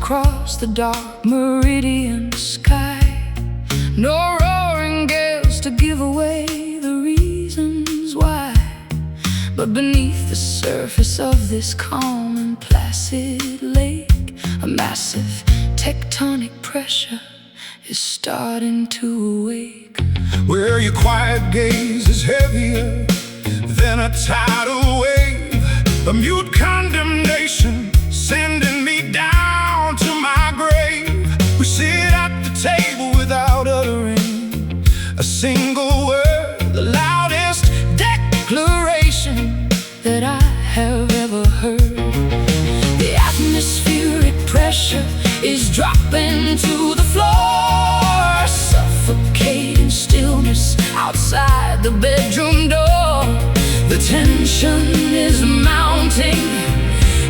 across the dark meridian sky. No roaring gales to give away the reasons why. But beneath the surface of this calm and placid lake, a massive tectonic pressure is starting to awake. Where your quiet gaze is heavier than a tidal wave, a mute condemnation sending me down to my grave. We sit at the table without uttering a single word, the loudest declaration that I have ever heard. The atmospheric pressure is dropping to the floor, suffocating stillness outside the bedroom door. The tension is mounting,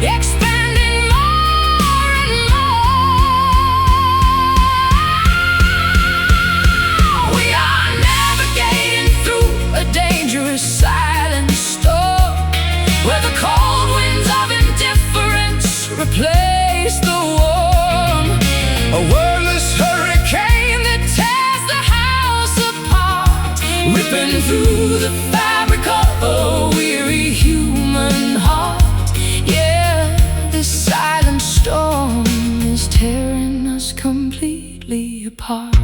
expanding more and more. We are navigating through a dangerous silent storm, where the cold winds of indifference replace the warm. a wordless hurricane that tears the house apart, ripping through the fabric of a weary human heart. Yeah, this silent storm is tearing us completely apart.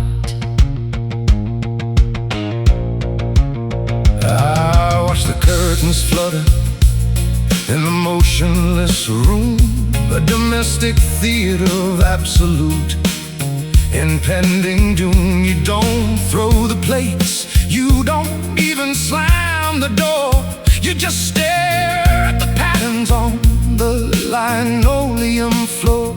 I watch the curtains flutter in the motionless room, a domestic theater of absolute impending doom. You don't throw the plates, you don't even slam the door, you just stare at the patterns on the linoleum floor.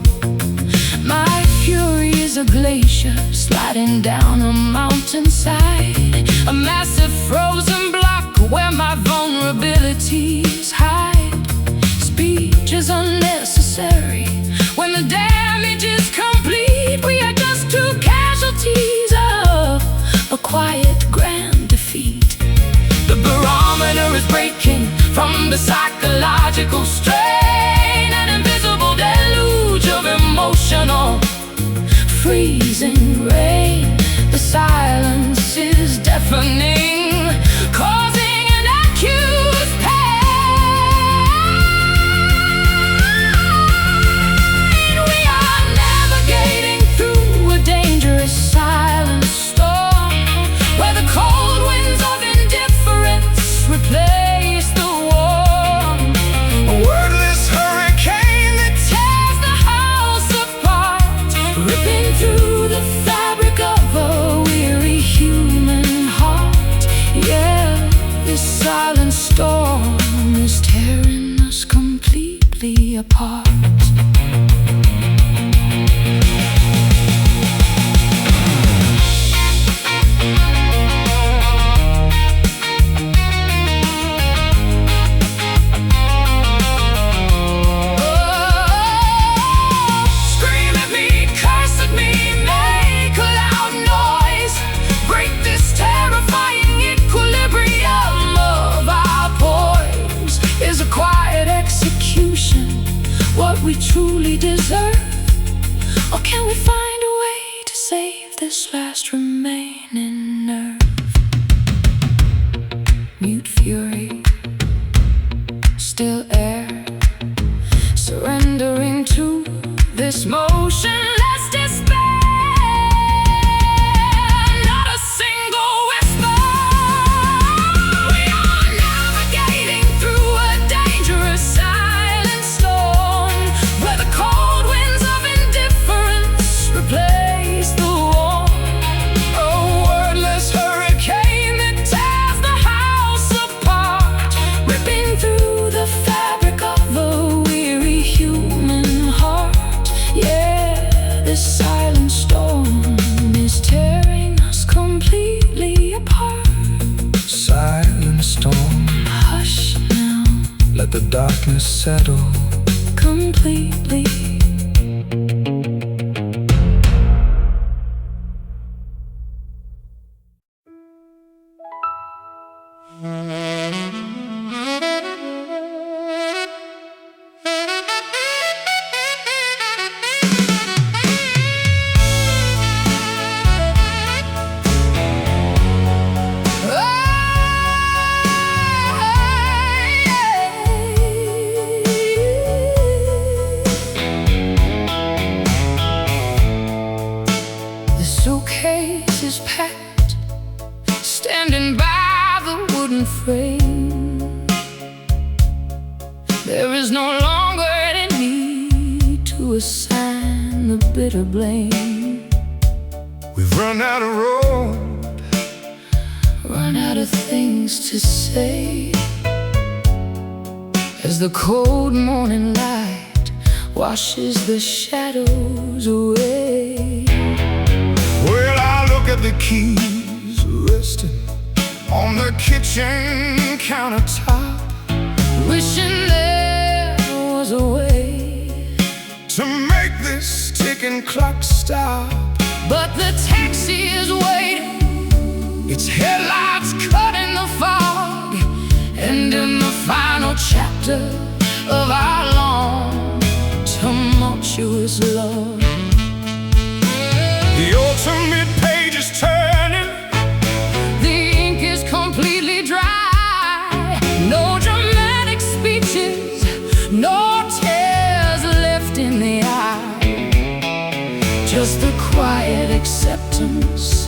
My fury is a glacier sliding down a mountainside, a massive frozen block where my vulnerabilities hide. Speech is unnecessary when the damage is complete. We are just two casualties of a quiet grand defeat. The barometer is breaking from the psychological strain, an invisible deluge of emotional freezing rain. The silence is deafening, causing an acute pain. We are navigating through a dangerous silent storm, where the cold winds of indifference replace the warm. A wordless hurricane that Tears the house apart, ripping through the fabric of a weary human heart. Yeah, this silent storm is tearing us completely apart. Scream at me, curse at me, make a loud noise, break this terrifying equilibrium of our poise. Is a quiet execution what we truly deserve? Or can we find a way to save this last remaining nerve? Mute fury, still air, surrendering to this motionless despair. Not a single whisper. We are navigating through a dangerous silent storm, where the cold winds of indifference replace the warm. a wordless hurricane that Tears the house apart, ripping through the fabric of a weary human heart. Yeah, this silent storm is tearing us completely apart. silent storm, Hush now, let the darkness settle. completely. frame. There is no longer any need to assign the bitter blame. We've run out of road, run out of things to say, as the cold morning light washes the shadows away. Well, I look at the keys resting on the kitchen countertop, wishing there was a way to make this ticking clock stop. But the taxi is waiting, its headlights cut in the fog, and in the final chapter of our long, tumultuous love, the ultimate page is turning, the ink is completely dry. No dramatic speeches, no tears left in the eye, just the quiet acceptance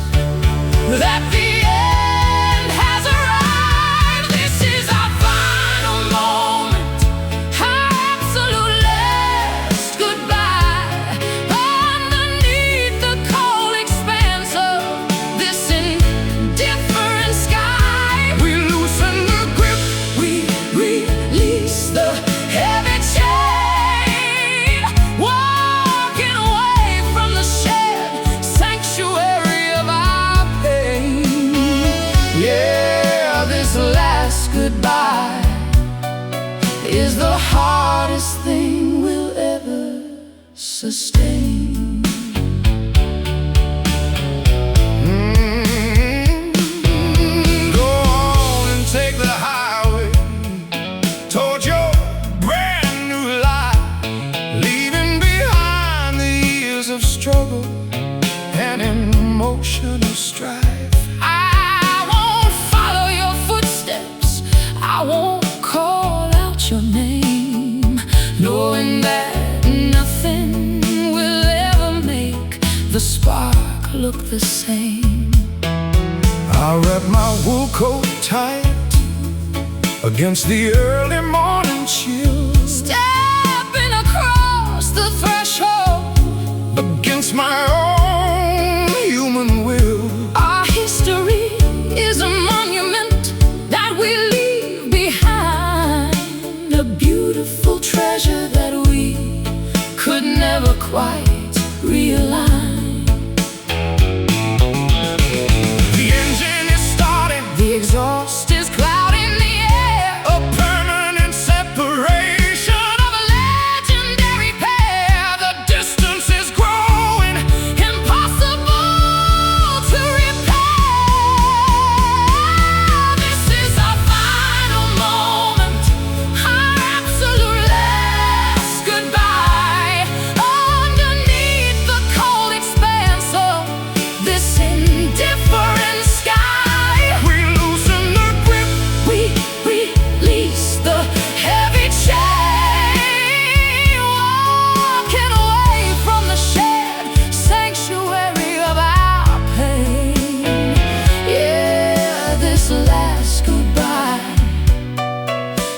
that the end has arrived. This is our final moment, our absolute last goodbye. Underneath the cold expanse of this indifferent sky, we loosen the grip, we release the heavy chain, walking away from the shared sanctuary of our pain. Yeah, this last goodbye is the hardest thing we'll ever sustain. Go on and take the highway towards your brand new life, leaving behind the years of struggle and emotional strife. I won't follow your footsteps, I won't call out your name, knowing that nothing will ever make the spark look the same. I'll wrap my wool coat tight against the early morning chill, Stepping across the threshold, against my own human will. our history is a monument that we leave behind, a beautiful treasure that we could never quite realign. The engine is starting, The exhaust is clouding the air, a permanent separation of a legendary pair. The distance is growing, impossible to repair. This is our final moment, our absolute last goodbye. Underneath the cold expanse of this indifferent sky, we loosen the grip, we release the heavy chain, walking away from the shared sanctuary of our pain. Yeah, this last goodbye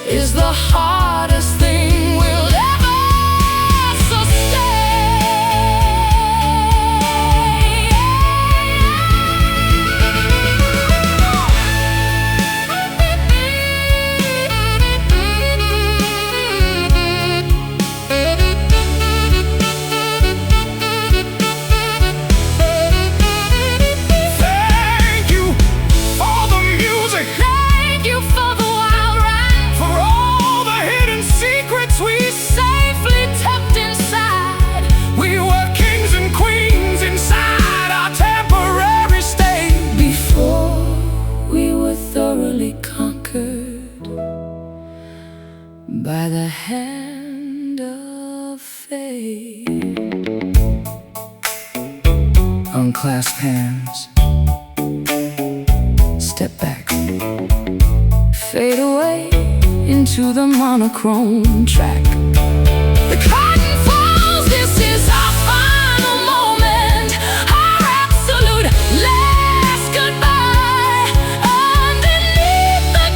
is the hardest thing we'll ever thank you for the music, Thank you for the wild ride, for all the hidden secrets we safely tucked inside. We were kings and queens inside our temporary state. Before we were thoroughly conquered by the hand of fate. Unclasp hands, step back, fade away into the monochrome track. The curtain falls, this is our final moment, our absolute last goodbye. Underneath the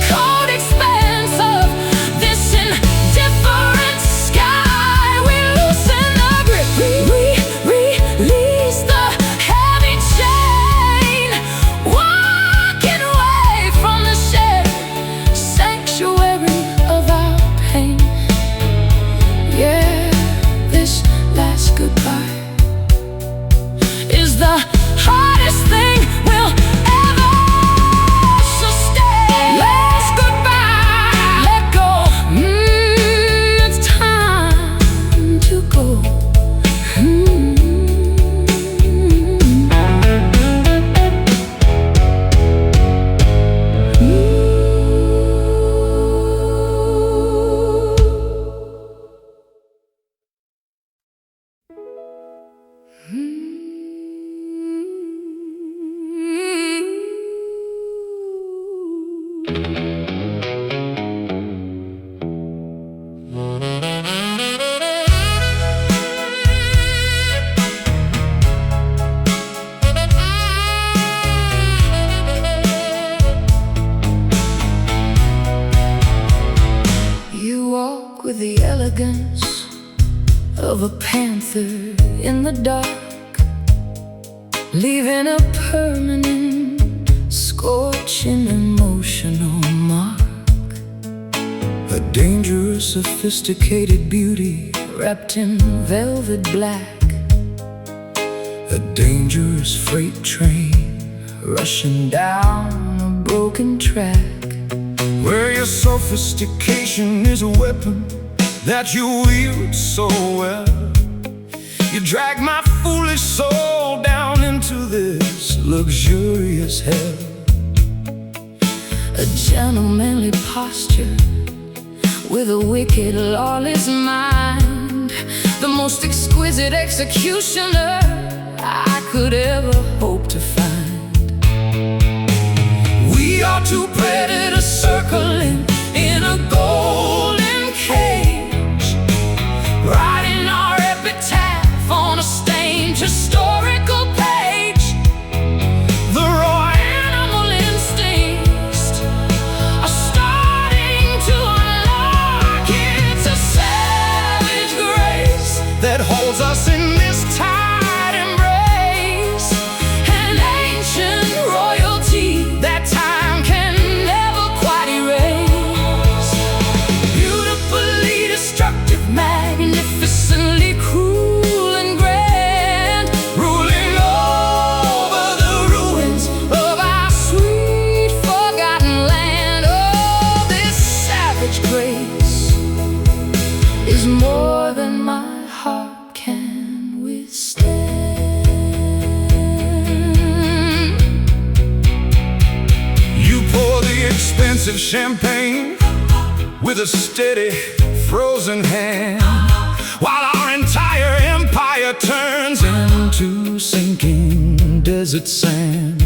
With the elegance of a panther in the dark, leaving a permanent, scorching, emotional mark. A dangerous, sophisticated beauty wrapped in velvet black. A dangerous freight train rushing down a broken track, where your sophistication is a weapon that you wield so well. You drag my foolish soul down into this luxurious hell. A gentlemanly posture with a wicked, lawless mind, the most exquisite executioner I could ever hope to find. We are two predators circling in a golden cage, writing our epitaph on a stained historical page. The raw animal instincts are starting to unlock. It's a savage grace that holds us in this tight embrace, an ancient royalty that time can never quite erase. beautifully destructive, Magnificently cruel and grand, ruling over the ruins of our sweet forgotten land. Oh, this savage grace is more than my heart can withstand. You pour the expensive champagne with a steady, frozen hand, while our entire empire turns into sinking desert sand.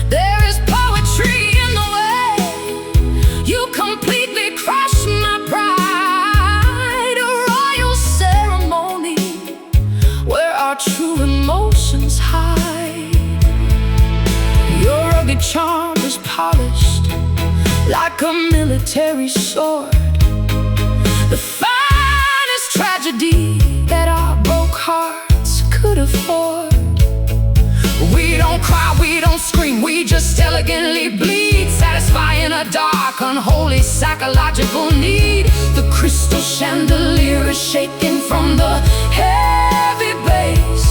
There is poetry in the way you completely crush my pride. A royal ceremony where our true emotions hide. Your rugged charm is polished like a military sword, the finest tragedy that our broke hearts could afford. We don't cry, we don't scream, we just elegantly bleed, Satisfying a dark, unholy psychological need. The crystal chandelier is shaking from the heavy base.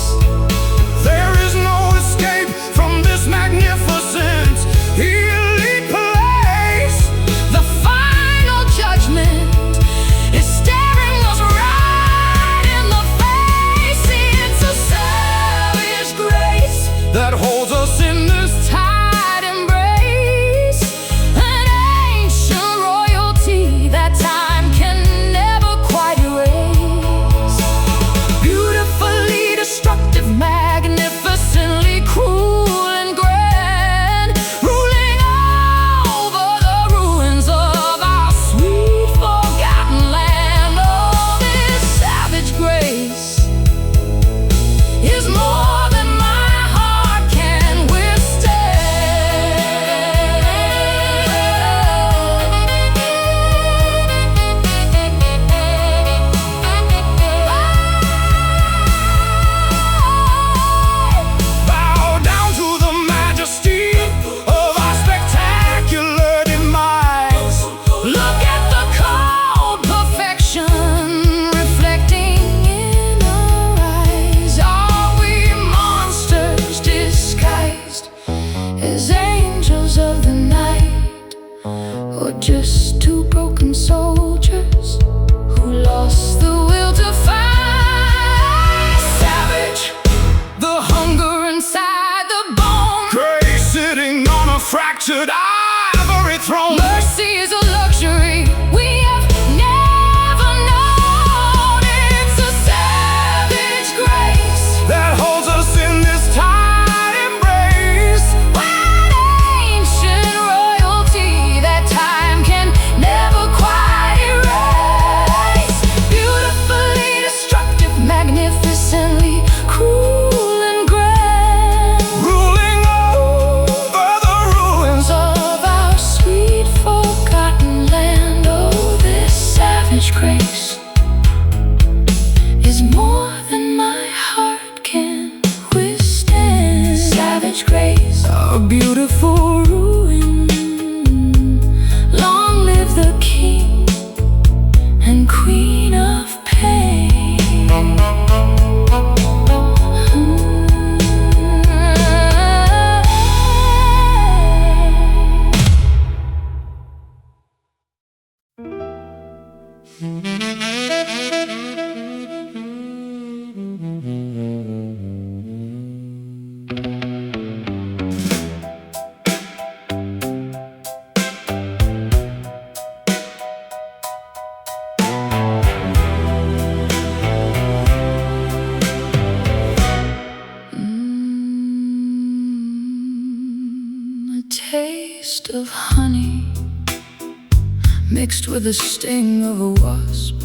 There is no escape from this magnificent elite place. The final judgment is staring us right in the face. It's a savage grace that holds us in this tight embrace, an ancient royalty that time can never quite erase. beautifully destructive, Magnificently cruel and grand, ruling over the ruins of our sweet forgotten land. Oh, this savage grace is more than my heart can bow down to the majesty of our spectacular demise. Look at the cold perfection reflecting in our eyes. Are we monsters disguised as angels of the night, or just two broken soldiers who lost the will to fight? Savage, the hunger inside the bone. Grace sitting on a fractured ivory throne. Mercy is a luxury we have never known. It's a savage grace that holds us in this tight embrace. an ancient royalty that time Taste of honey mixed with the sting of a wasp,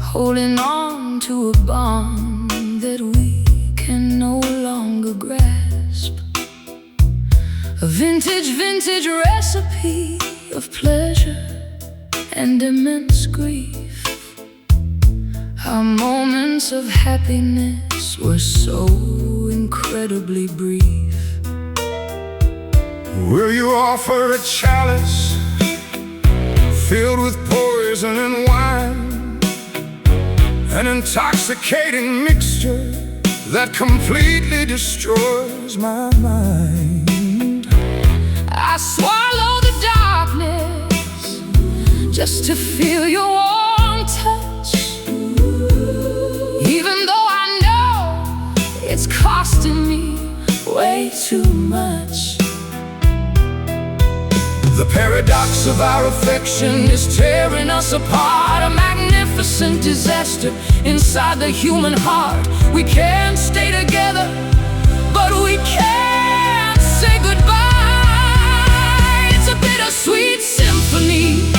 holding on to a bond that we can no longer grasp. A vintage recipe of pleasure and immense grief. Our moments of happiness were so incredibly brief. Will you offer a chalice filled with poison and wine, an intoxicating mixture that completely destroys my mind? I swallow the darkness just to feel your warm touch, even though I know it's costing me way too much. The paradox of our affection is tearing us apart, a magnificent disaster inside the human heart. We can't stay together, but we can't say goodbye. It's a bittersweet symphony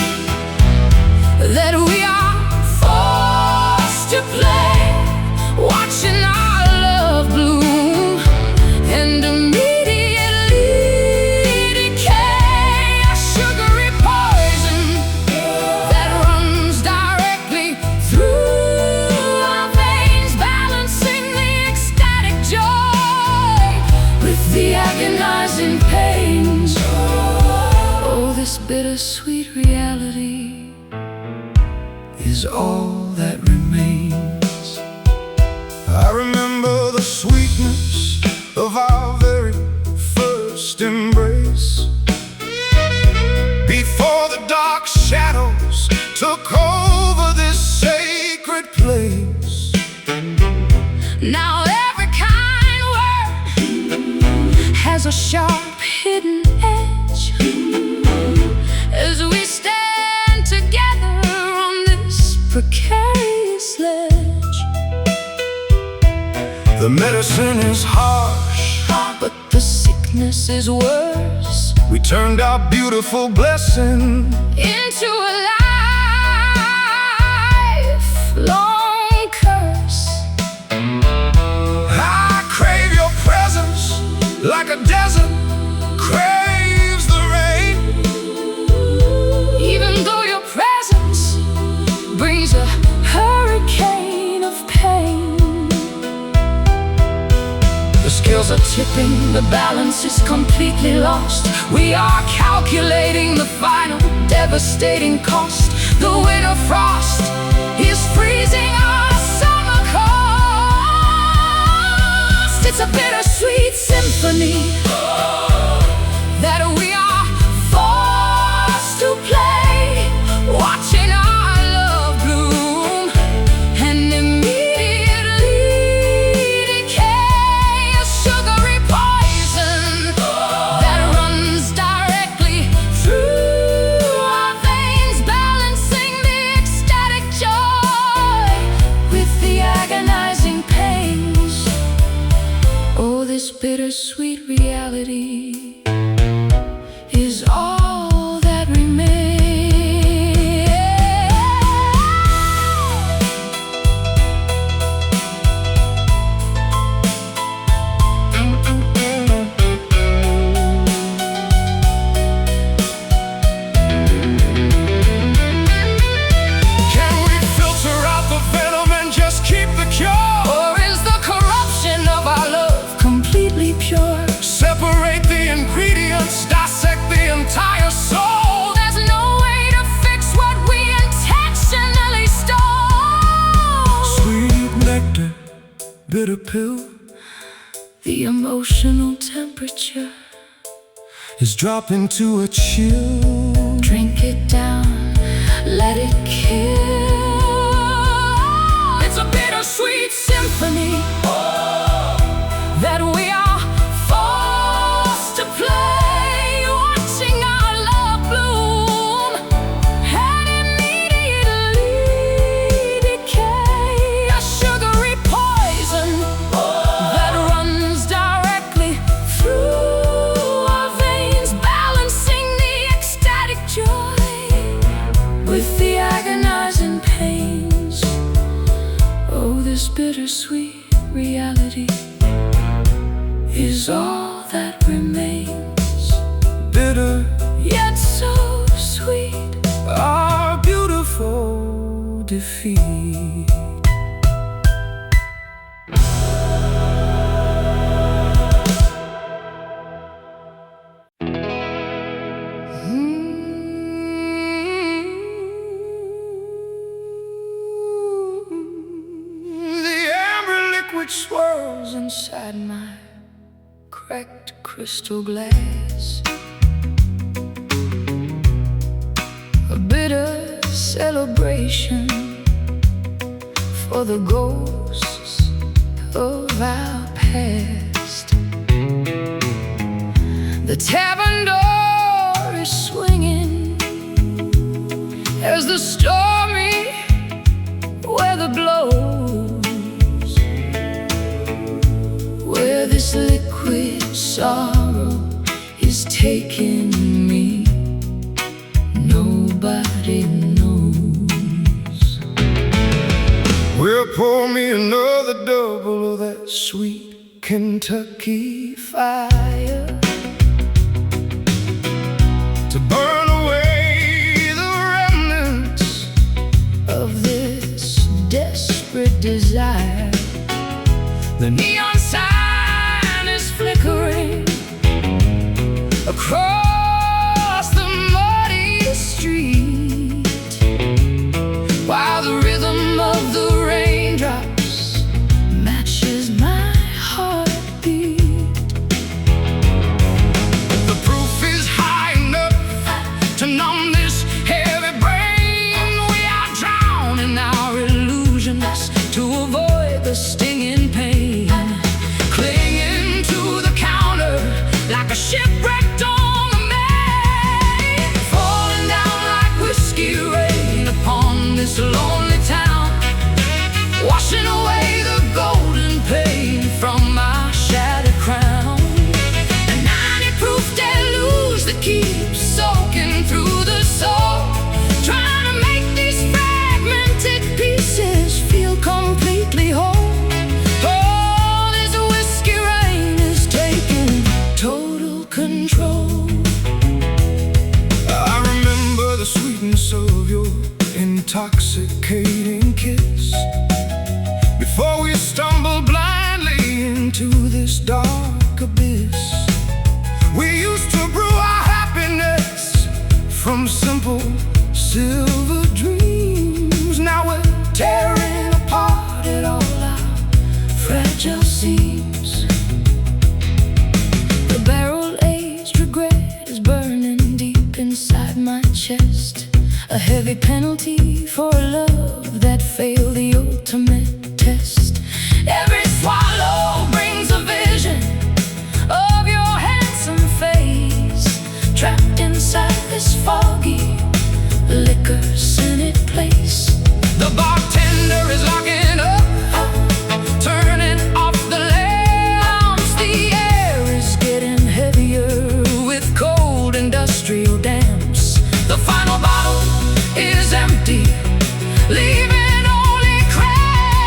that we are forced to play, watching our love bloom and bittersweet reality is all that remains. I remember the sweetness of our very first embrace, before the dark shadows took over this sacred place. Now every kind word has a sharp hidden edge, as we stand together on this precarious ledge. The medicine is harsh, but the sickness is worse. We turned our beautiful blessing into a lifelong curse. I crave your presence like a desert craves the rain. Even though your presence brings a hurricane of pain. The scales are tipping, the balance is completely lost. We are calculating the final devastating cost. The winter frost is freezing our summer coast. It's a bittersweet symphony that we are forced to play, watching our love bloom and immediately decay. A sugary poison that runs directly through our veins, balancing the ecstatic joy with the agonizing pains. Oh, this bittersweet reality is all that remains. Can we filter out the venom and just keep the cure? Or is the corruption of our love completely pure? Separate the ingredients, dissect the entire soul. There's no way to fix what we intentionally stole. Sweet nectar, bitter pill, The emotional temperature, is dropping to a chill. drink it down, let it kill. It's a bittersweet symphony that we are forced to play, watching our love bloom and immediately decay. A sugary poison that runs directly through our veins, balancing the ecstatic joy with the agonizing pains. Oh, this bittersweet reality is all that remains. Bitter, Yet so sweet. our beautiful defeat. The amber liquid swirls Inside my cracked crystal glass, a bitter celebration for the ghosts of our past. The tavern door is swinging as the stormy weather blows, where this liquid sorrow is taking me, nobody knows. Well, pour me another double of that sweet Kentucky fire to burn away the remnants Of this desperate desire, the neon sign is flickering across the muddy street, while the rhythm of the raindrops matches my heartbeat. The proof is high enough to numb this heavy brain. We are drowning our illusions to avoid the stinging pain, clinging to the counter like a shipwrecked on the main, falling down like whiskey rain upon this lonely town, washing away the golden pain from my shattered crown. A 90-proof deluge that keeps soaking through the soul, trying to make these fragmented pieces feel completely whole. Oh, this whiskey rain is taking total control. I remember the sweetness of your intoxicating kiss before we stumbled blindly into this dark abyss. We used to brew our happiness from simple silver dreams. Now we're tearing apart at all our Fragile seams. The barrel-aged regret is burning deep inside my chest, a heavy penalty for a love that failed the ultimate test. Every swallow brings a vision of your handsome face, trapped inside this foggy liquor-scented place. The bartender is locking up, Turning off the lamps, the air is getting heavier with cold industrial damps. The final bottle is empty, leaving only crags.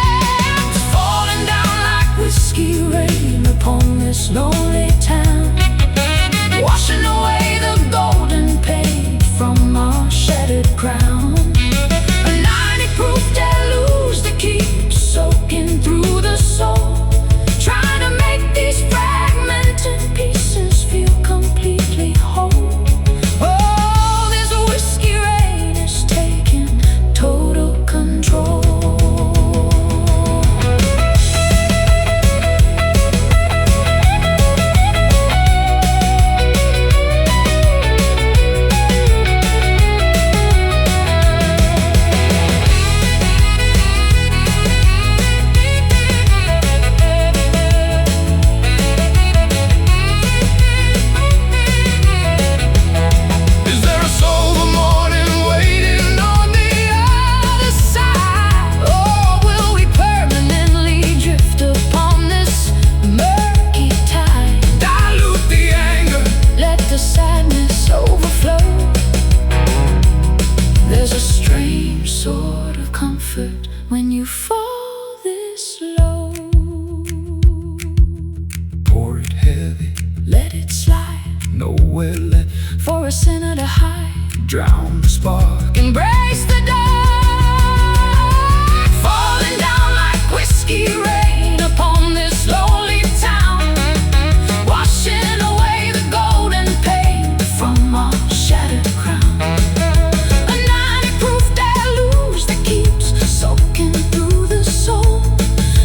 comfort when you fall this low. Pour it heavy, Let it slide, nowhere left. for a sinner to hide. Drown the spark. Embrace the dark, falling down like whiskey rain upon this lonely town, washing away the golden paint from our shattered crown. A 90-proof deluge that keeps soaking through the soul,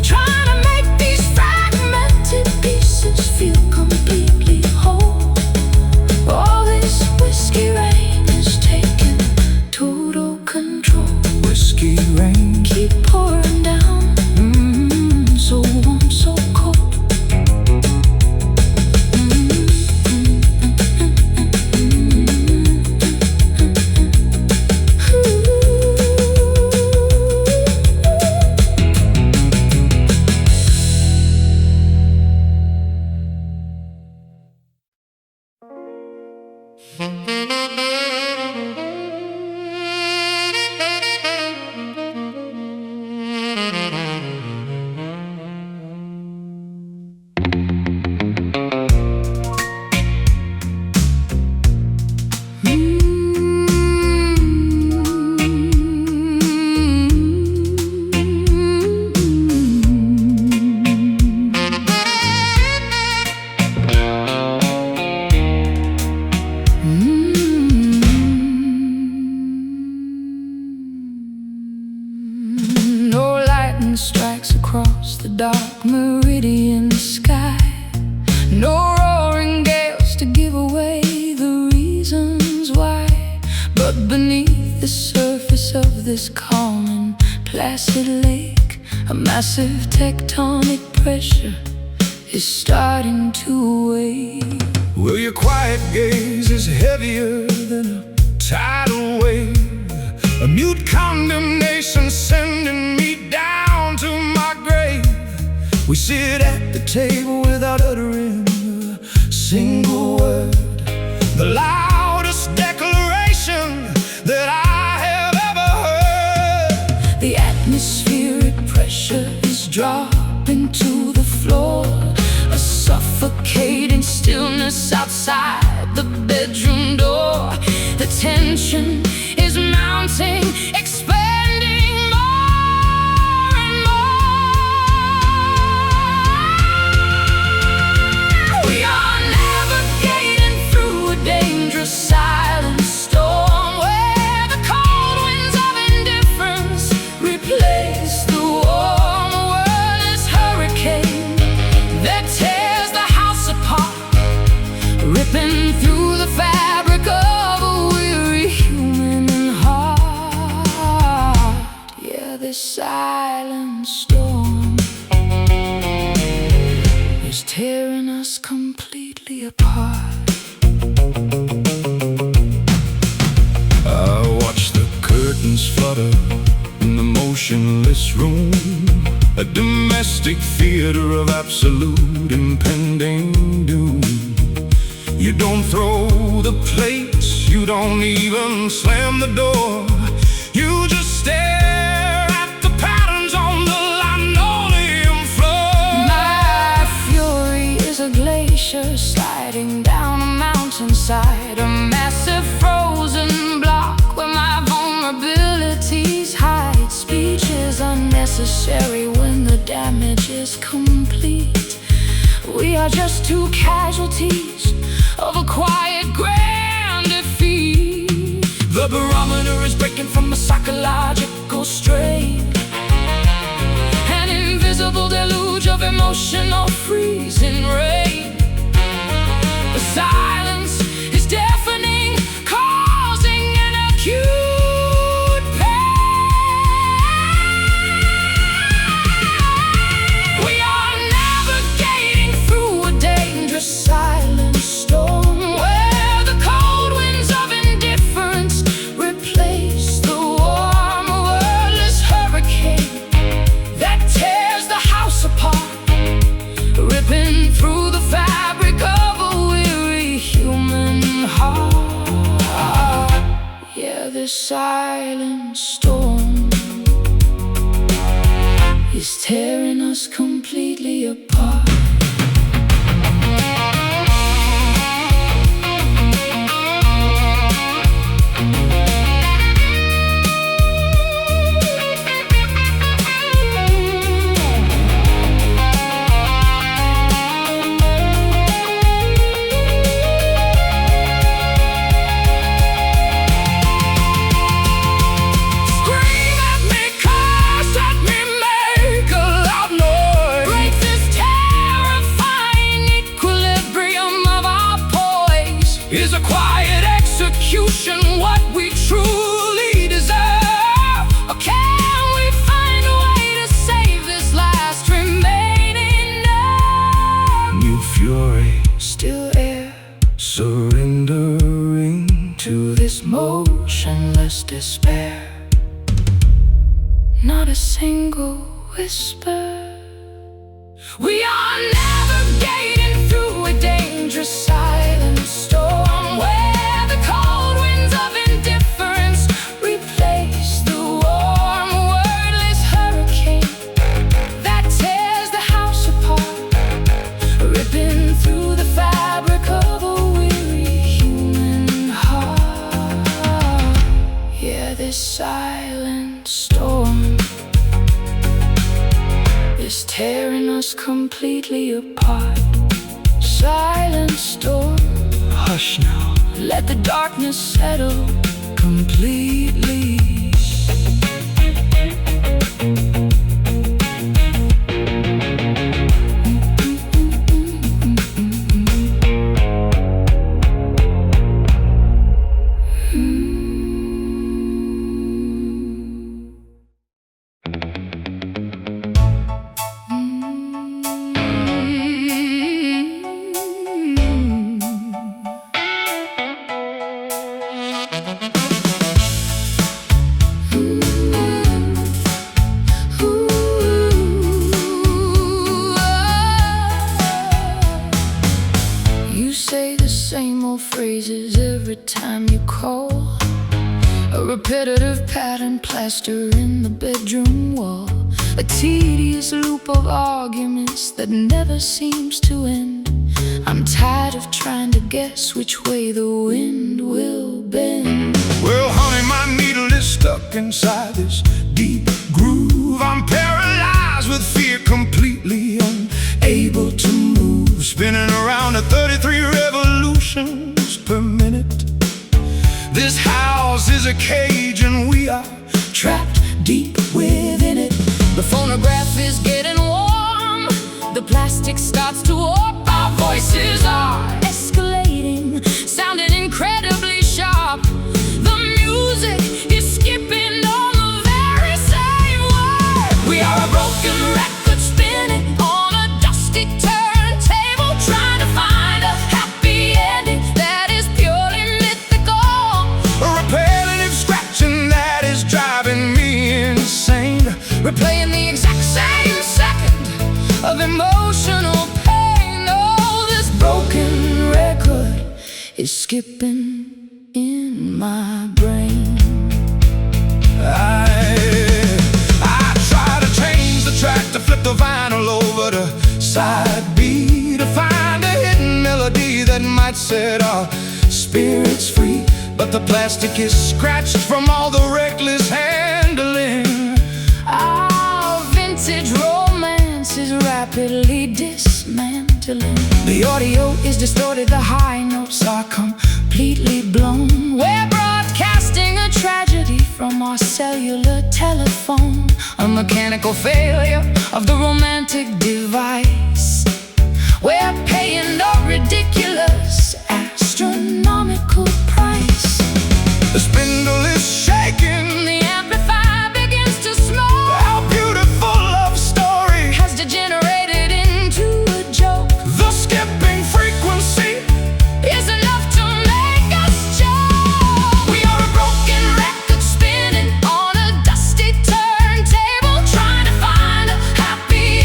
trying to make these fragmented pieces feel completely whole. All this whiskey rain is taking total control. Whiskey rain, Keep pouring down, so warm, so cold. No lightning strikes across the dark meridian sky. No roaring gales to give away the reasons why. But beneath the surface of this calm and placid lake, a massive tectonic pressure is starting to wave. well, your quiet gaze is heavier than a tidal wave. A mute condemnation sending me down to my grave. We sit at the table without uttering a single word, the loudest declaration that I have ever heard. The atmospheric pressure is dropping to the floor, a suffocating stillness outside the bedroom door. The tension is mounting, expanding more and more. We are navigating through a dangerous silent storm, where the cold winds of indifference replace the warm wordless hurricane that tears the house apart, ripping through the fabric of a weary human heart. Yeah, this silent storm is tearing us completely apart. I watch the curtains flutter in the motionless room, a domestic theater of absolute impending doom. You don't throw the plates, you don't even slam the door. You just stare at the patterns on the linoleum floor. My fury is a glacier sliding down a mountainside, a massive frozen block where my vulnerabilities hide. Speech is unnecessary when the damage is complete. We are just two casualties of a quiet grand defeat. The barometer is breaking from a psychological strain, An invisible deluge of emotional freezing rain. The silence is deafening, causing an acute pain. We are navigating through a dangerous silent storm, where the cold winds of indifference replace the warm wordless hurricane that tears the house apart, ripping through the fabric of a weary human heart. Yeah, this silent storm is tearing us completely apart. Is a quiet execution what we truly deserve? Or can we find a way to save this last remaining nerve? New fury, Still air, surrendering to this motionless despair. Not a single whisper. We are navigating through a dangerous silent storm, where the cold winds of indifference replace the warm wordless hurricane that tears the house apart, ripping through the fabric of a weary human heart. Yeah, this silent storm is tearing us completely apart. Silent storm, hush now. let the darkness settle completely. You say the same old phrases every time you call, a repetitive pattern plastered in the bedroom wall, a tedious loop of arguments that never seems to end. I'm tired of trying to guess which way the wind will bend. Well, honey, my needle is stuck inside this deep groove. I'm paralyzed with fear, completely unable to move, spinning around at 33 revolutions per minute. This house is a cage and we are Trapped deep within it. The phonograph is getting warm, the plastic starts to warp. Our voices are escalating, sounding incredibly sharp. The music is skipping on the very same word. We are a broken record spinning on a dusty turntable, trying to find a happy ending that is purely mythical. a repetitive scratching that is driving me insane. We're playing the exact same second of emotional pain. Oh, this broken record is skipping in my brain. I try to change the track, to flip the vinyl over to side B, to find a hidden melody that might set our spirits free. But the plastic is scratched from all the reckless handling. Our vintage romance is rapidly dismantling. The audio is distorted, the high notes are completely blown. We're broadcasting a tragedy from our cellular telephone, a mechanical failure of the romantic device. We're paying a ridiculous, astronomical price. The spindle is shaking, The amplifier begins to smoke. our beautiful love story Has degenerated into a joke. the skipping frequency. Is enough to make us choke. We are a broken record spinning on a dusty turntable, trying to find a happy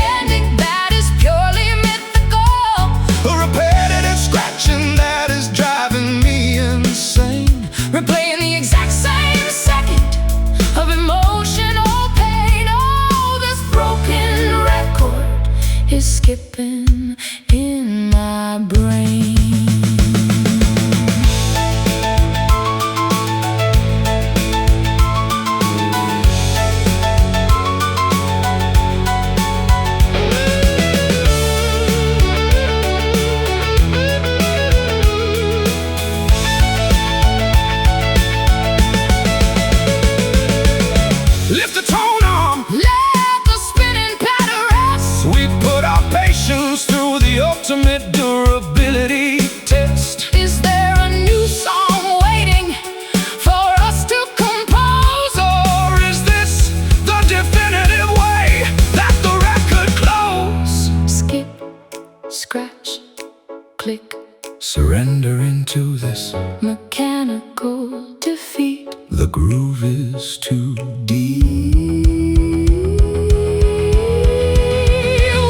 yes, mechanical defeat. the groove is too deep.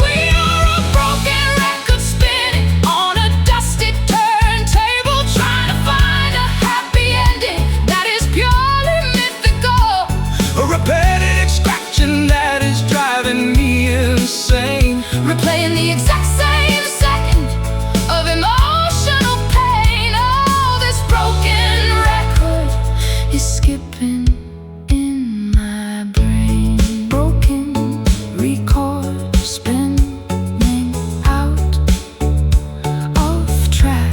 We are a broken record spinning on a dusty turntable, trying to find a happy ending that is purely mythical. A repetitive scratching that is driving me insane. Replaying the exact same second of emotional pain. Oh, this broken record is skipping in my brain. Broken record spinning out of track.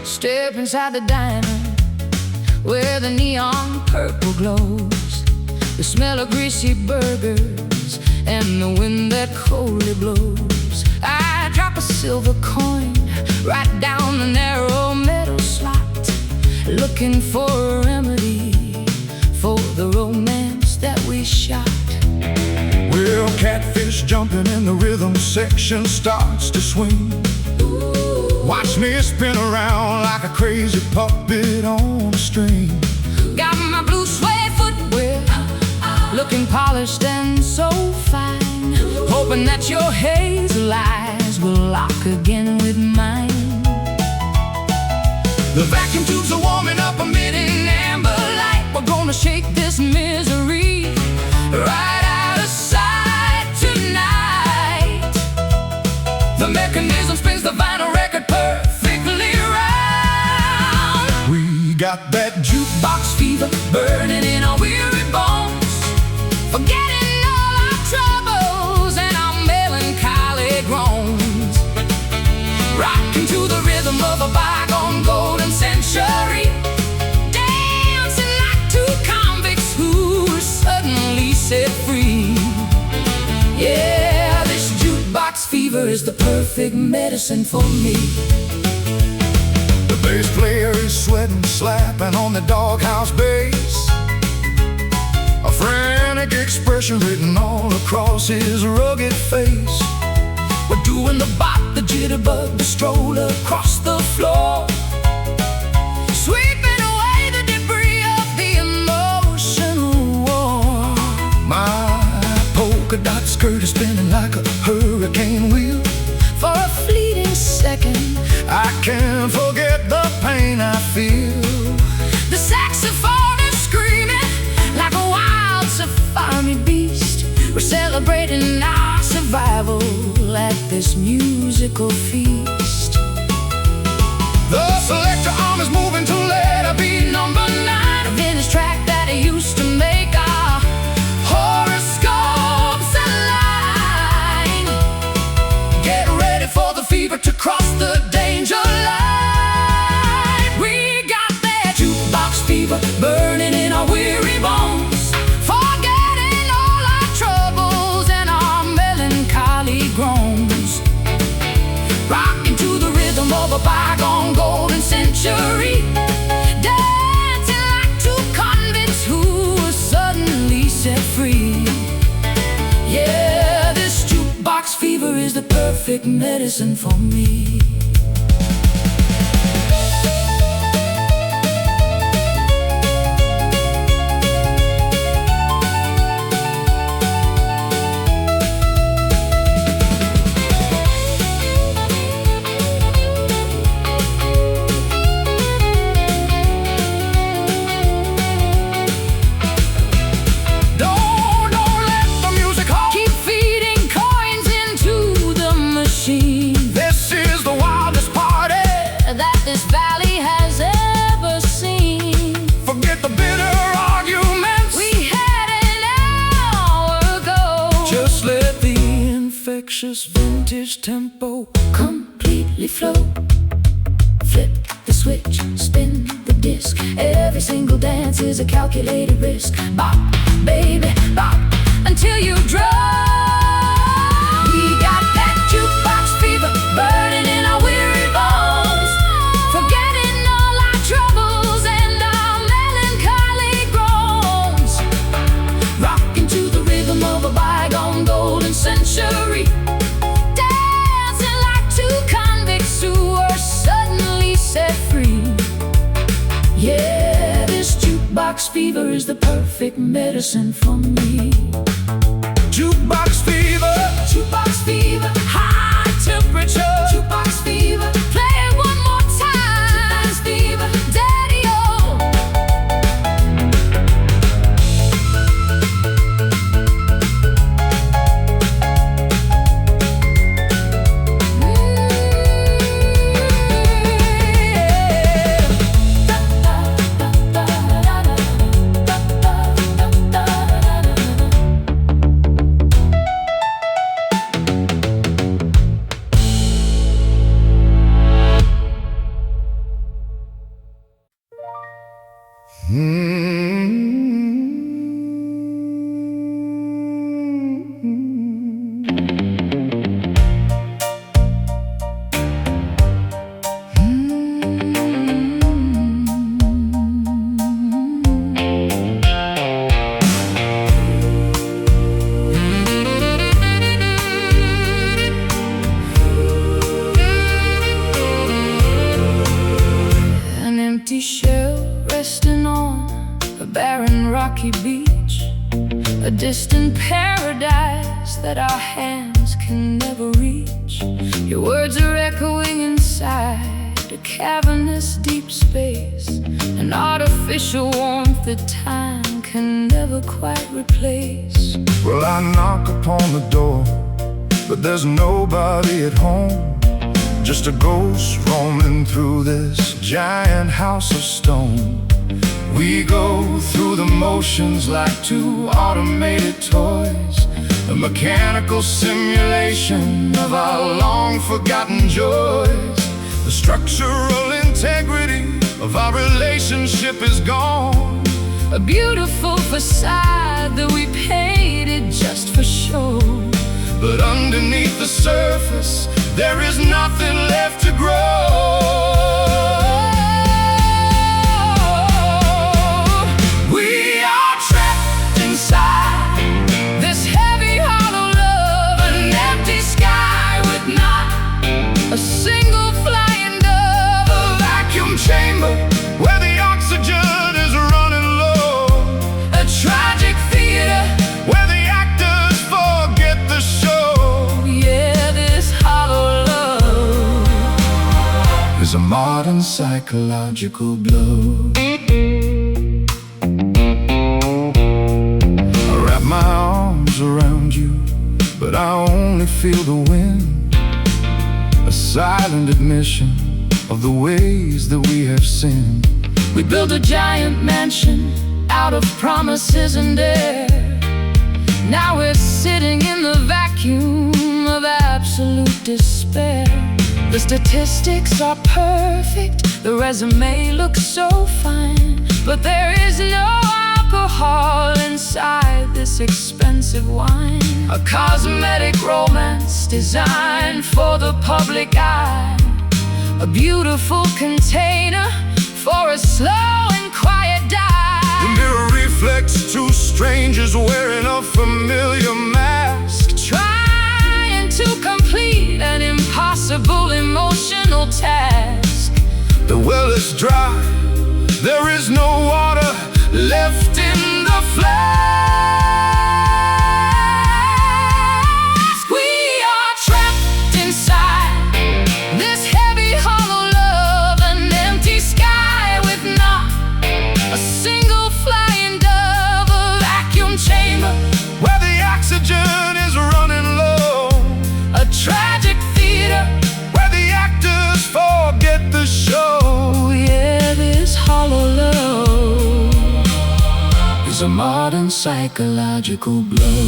Step inside the diner where the neon purple glows, the smell of greasy burgers and the wind that coldly blows. I drop a silver coin right down the narrow metal slot, looking for a remedy for the romance that we shot. Well, catfish jumping in the rhythm section starts to swing. Watch me spin around like a crazy puppet on a string. Got my blue suede footwear, looking polished and so fine, hoping that your hazel eyes will lock again with mine. The vacuum tubes are warming up, emitting amber light. We're gonna shake this misery right out of sight tonight. The mechanism spins the vinyl record perfectly round. We got that Jukebox fever burning in our weary bones, forgetting all our troubles and our melancholic groans. Rocking to the rhythm of a bygone golden century, dancing like two convicts who were suddenly set free. Yeah, this jukebox fever is the perfect medicine for me. The bass player is sweating, slapping on the doghouse bass. A frantic expression written all across his rugged face. We're doing the bop, the jitterbug, the stroll across the floor, sweeping away the debris of the emotional war. My polka dot skirt is spinning like a hurricane wheel. For a fleeting second, I can't forget the pain I feel. the saxophone is screaming like a wild safari beast. We're celebrating our survival at this musical feast. The selector arm is moving to let her be Number 9, a vintage track that I used to make our horoscopes align. Get ready for the fever to cross the danger line. We got that jukebox fever burning in our weary bones, forgetting all our troubles and our melancholy groans. Rocking to the rhythm of a bygone golden century, dancing like two convicts who were suddenly set free. Yeah, this jukebox fever is the perfect medicine for me. Don't let the music hold. Keep feeding coins into the machine. This is the wild delicious vintage tempo. Completely flow. Flip the switch, spin the disc. Every single dance is a calculated risk. Bop, baby, bop, until you drop. We got that jukebox fever burning in our weary bones, forgetting all our troubles and our melancholic groans. Rocking to the rhythm of a bygone golden century, dancing like two convicts who were suddenly set free. Yeah, this jukebox fever is the perfect medicine for me. Jukebox fever, Jukebox fever, high temperature. Jukebox fever, play it one more time. Jukebox fever, daddy-o. An empty shell resting on a barren rocky beach, a distant paradise that our hands can never reach. Your words are echoing inside a cavernous deep space, an artificial warmth that time can never quite replace. well, I knock upon the door, but there's nobody at home. Just a ghost roaming through this giant house of stone. We go through the motions like two automated toys, a mechanical simulation of our long-forgotten joys. The structural integrity of our relationship is gone, A beautiful facade that we painted just for show. but underneath the surface there is nothing left to grow. We are trapped inside this heavy hollow love, an empty sky with not a single flying dove, a vacuum chamber Where the oxygen is running low, a tragic theater where the actors forget the show. Yeah, this hollow love Is a modern psychological blow. I wrap my arms around you, but I only feel the wind, a silent admission of the ways that we have sinned. We built a giant mansion out of promises and air. Now we're sitting in the vacuum of absolute despair. The statistics are perfect, the resume looks so fine, but there is no alcohol inside this expensive wine. A cosmetic romance designed for the public eye, a beautiful container for a slow and quiet The dive. mirror reflects two strangers wearing a familiar mask, Trying to complete an impossible emotional task. the well is dry, there is no water left in the flask. We are trapped inside this heavy hollow love, an empty sky with not a single flying dove, a vacuum chamber where the oxygen is running low, a tragic theater where the actors forget the show. Yeah, this hollow love Is a modern psychological blow.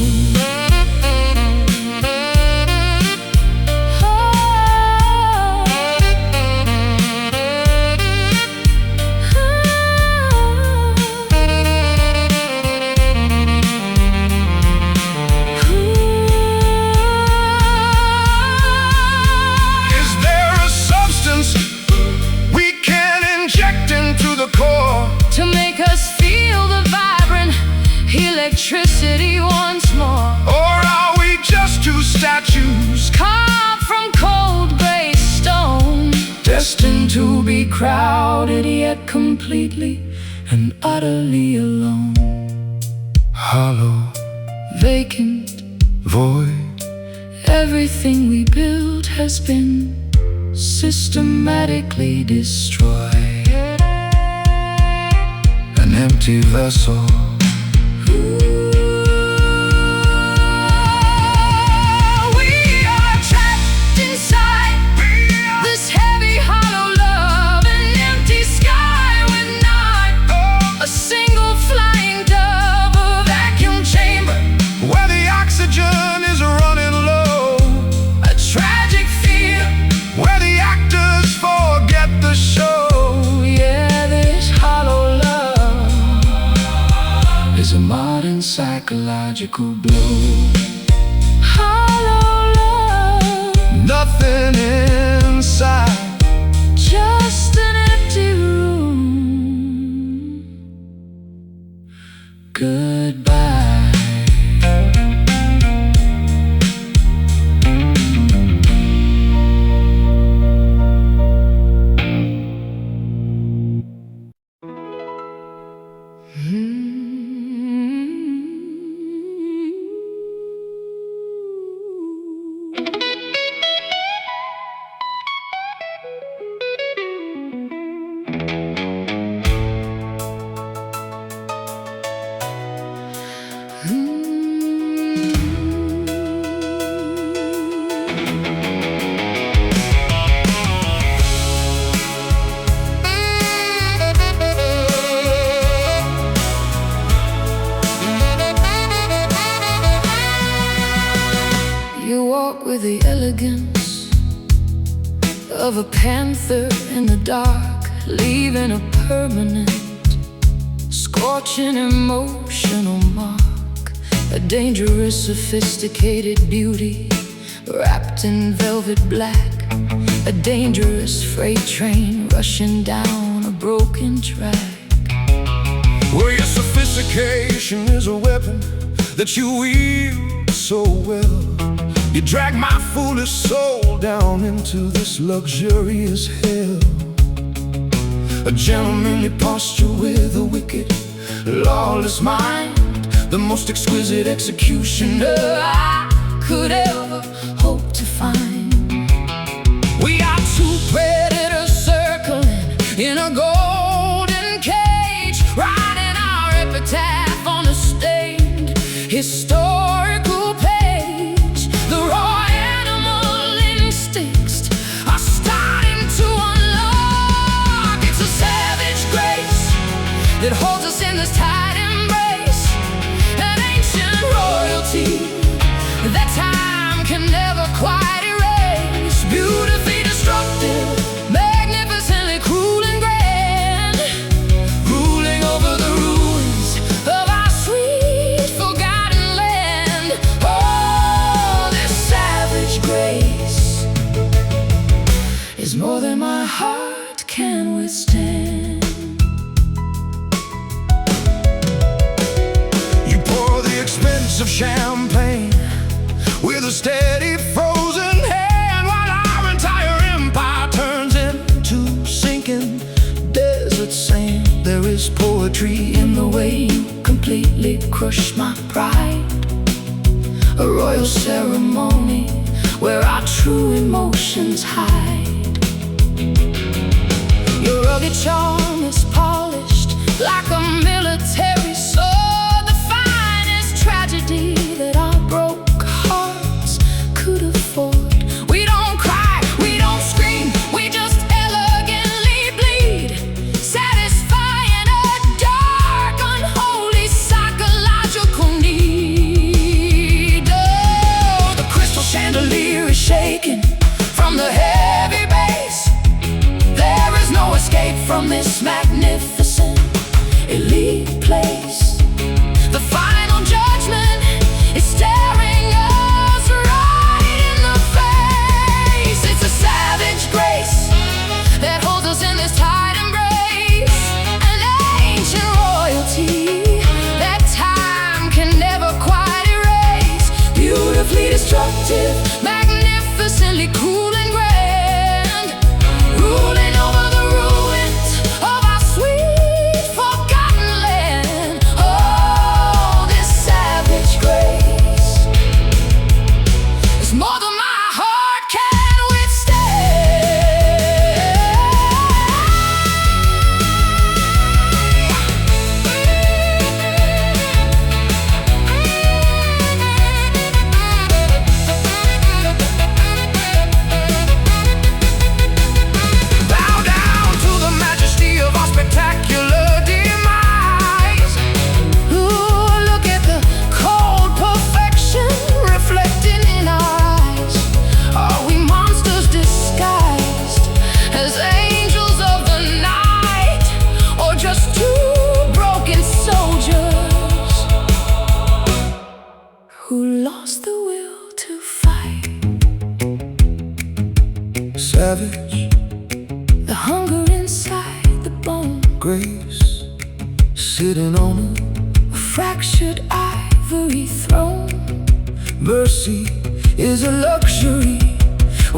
solid yet completely and utterly alone. Hollow, Vacant, void, everything we built has been systematically destroyed. an empty vessel. Psychological blow. Hollow love. Nothing inside, just an empty room. Goodbye. With the elegance of a panther in the dark, leaving a permanent, scorching emotional mark. A dangerous, sophisticated beauty wrapped in velvet black. A dangerous freight train rushing down a broken track. where your sophistication is a weapon that you wield so well. You drag my foolish soul down into this luxurious hell. A gentlemanly posture with a wicked, lawless mind, the most exquisite executioner I could ever hope to find. We are two predators circling in a golden cage, writing our epitaph on a stained historical page. The raw animal instincts are starting to unlock. It's a savage grace that holds us in this tight embrace, an ancient royalty that time can never quite erase. Beautifully destructive, magnificently cruel and grand, ruling over the ruins of our sweet forgotten land. Oh, this savage grace is more than my heart can withstand. You pour the expensive champagne with a steady frozen hand, while our entire empire turns into sinking desert sand. There is poetry in the way you completely crush my pride, a royal ceremony where our true emotions hide. Your rugged charm is polished like a military sword, the finest tragedy that our broke hearts could afford. We don't cry, we don't scream, we just elegantly bleed, satisfying a dark, unholy psychological need. Oh, the crystal chandelier is shaking from the heavy bass. There is no escape from this magnificent elite place. The final judgment is staring us right in the face. It's a savage grace that holds us in this tight embrace, an ancient royalty that time can never quite erase. Beautifully destructive, magnificently cool and grand, ruling over the ruins of savage, the hunger inside the bone, grace, sitting on a fractured ivory throne. mercy is a luxury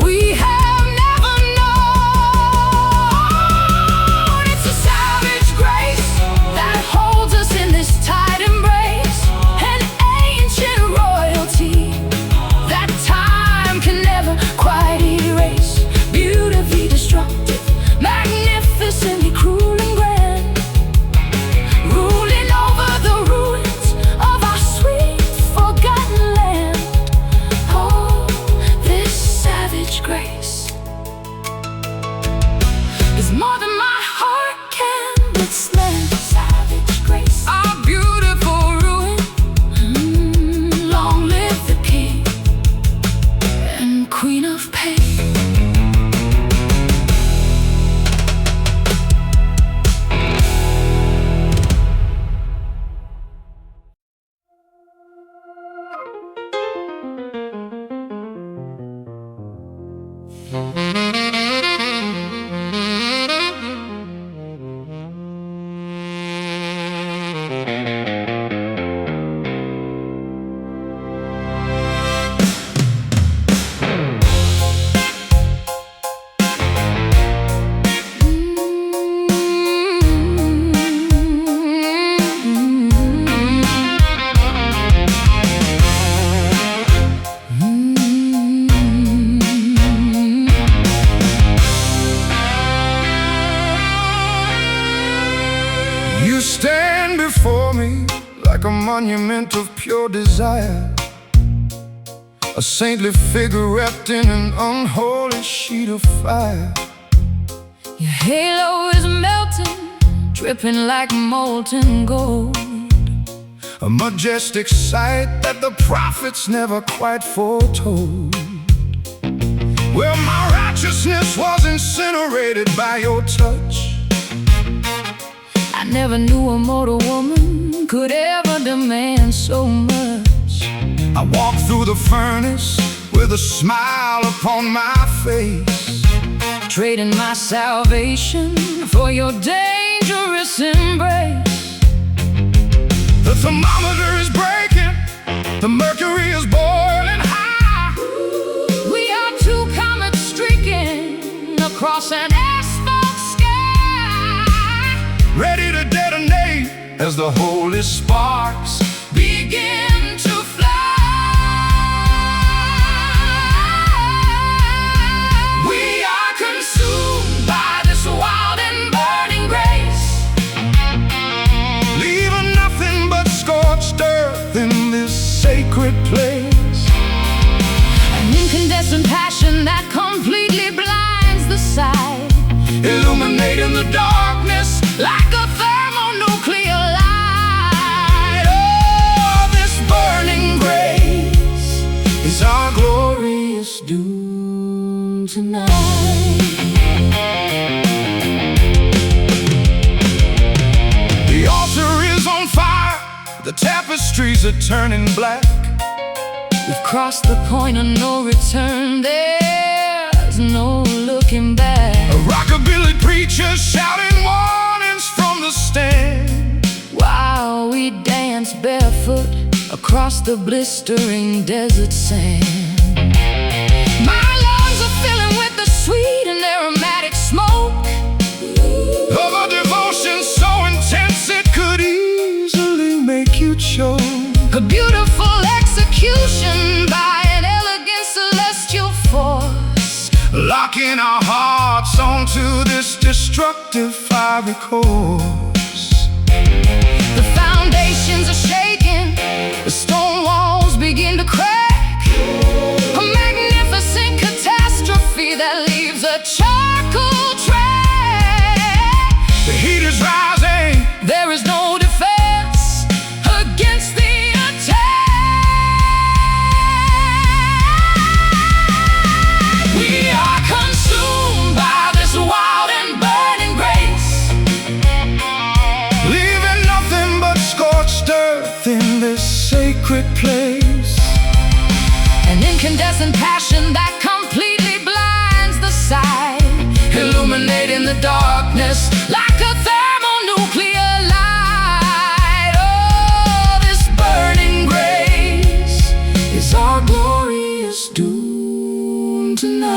We have never known. It's a savage grace that holds us in this tight embrace, an ancient royalty that time can never quite erase. Beautifully destructive, magnificently cruel and grand, ruling over the ruins of our sweet forgotten land. Oh, this savage grace is more than my heart can withstand. Savage grace, our beautiful ruin. Long live the king and queen of pain. You stand before me like a monument of pure desire, a saintly figure wrapped in an unholy sheet of fire. Your halo is melting, dripping like molten gold, A majestic sight that the prophets never quite foretold. Well, my righteousness was incinerated by your touch. I never knew a mortal woman could ever demand so much. I walked through the furnace with a smile upon my face, trading my salvation for your dangerous embrace. the thermometer is breaking, the mercury is boiling high. We are two comets streaking across an asphalt sky, Ready to detonate as the holy sparks begin to fly. We are consumed by this wild and burning grace, leaving nothing but scorched earth in this sacred place. an incandescent passion that completely blinds the sight, Illuminating the darkness like a thermonuclear light. Oh, this burning grace is our glorious doom tonight. The altar is on fire, the tapestries are turning black. We've crossed the point of no return, there's no looking back. A rockabilly preacher shouting warnings from the stand, While we dance barefoot across the blistering desert sand. My lungs are filling with the sweet and aromatic smoke of a devotion so intense it could easily make you choke. a beautiful execution by an elegant celestial force, Locking our hearts onto this destructive fiery course. the foundations are shaking, the stone walls begin to crack, a magnificent catastrophe that leaves a charcoal track. The heat is rising, There is no defense against the attack. We are consumed by this wild and burning grace, leaving nothing darkness like a thermonuclear light. Oh, this burning grace is our glorious doom tonight.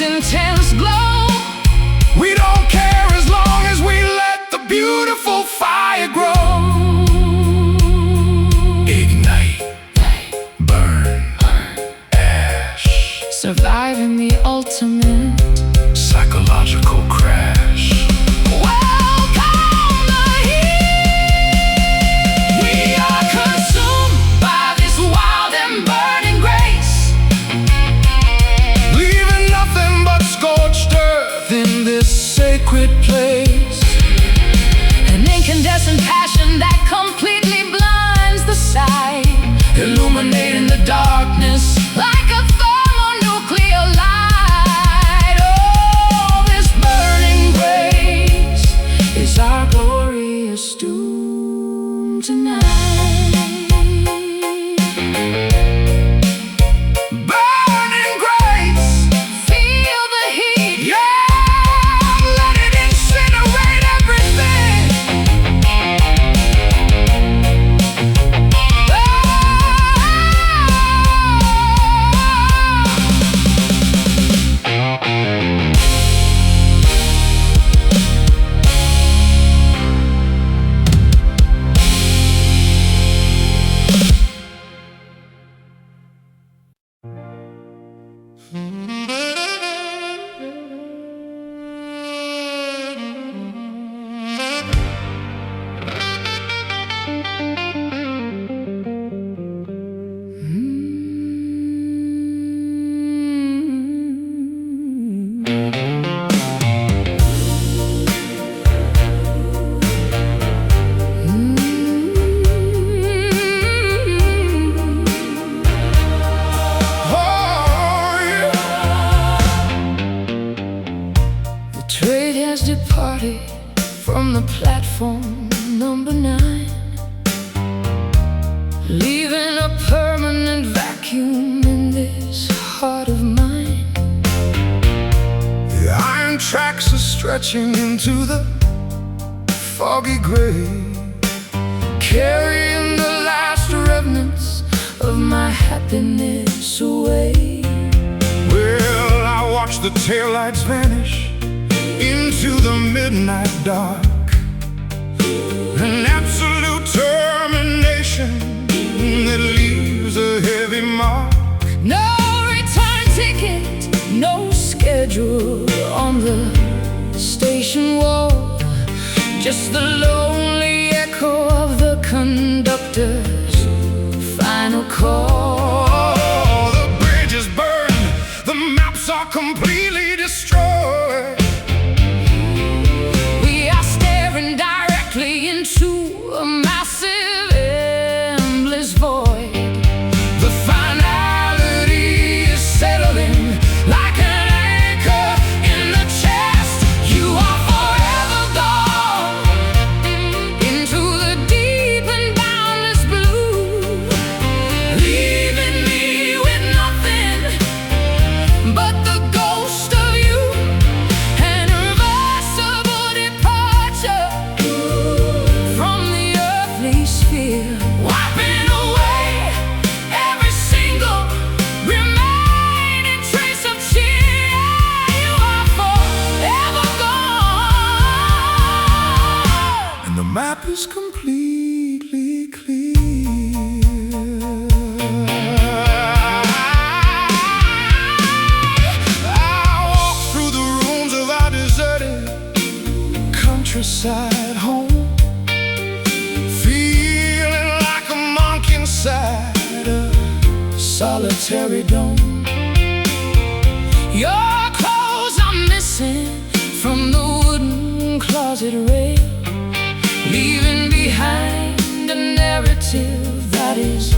Intense glow. We don't care as long as we let the beautiful fire grow. Ignite, burn, ash, Surviving the ultimate psychological crash. Welcome the heat. We are consumed by this wild and burning grace, Leaving nothing but scorched earth in this sacred place. an incandescent passion that completely blinds the sight, illuminating the darkness like a thermonuclear light. Oh, this burning grace is our glorious doom tonight. Burning grace, Feel the heat. yeah, let it incinerate everything. Oh, yeah. The train has departed from the platform number 9, leaving a permanent vacuum in this heart of mine. The iron tracks are stretching into the foggy gray, Carrying the last remnants of my happiness away. well, I watch the taillights vanish into the midnight dark. An absolute termination that leaves a heavy mark. No return ticket, no schedule on the station wall, just the lonely echo of the conductor's final call. The bridge is burned, the maps are completely destroyed. We are staring directly into a massive, endless void. The finality is settling like an anchor in the chest. You are forever gone into the deep and boundless blue. solitary dome. Your clothes are missing from the wooden closet rail, leaving behind a narrative that is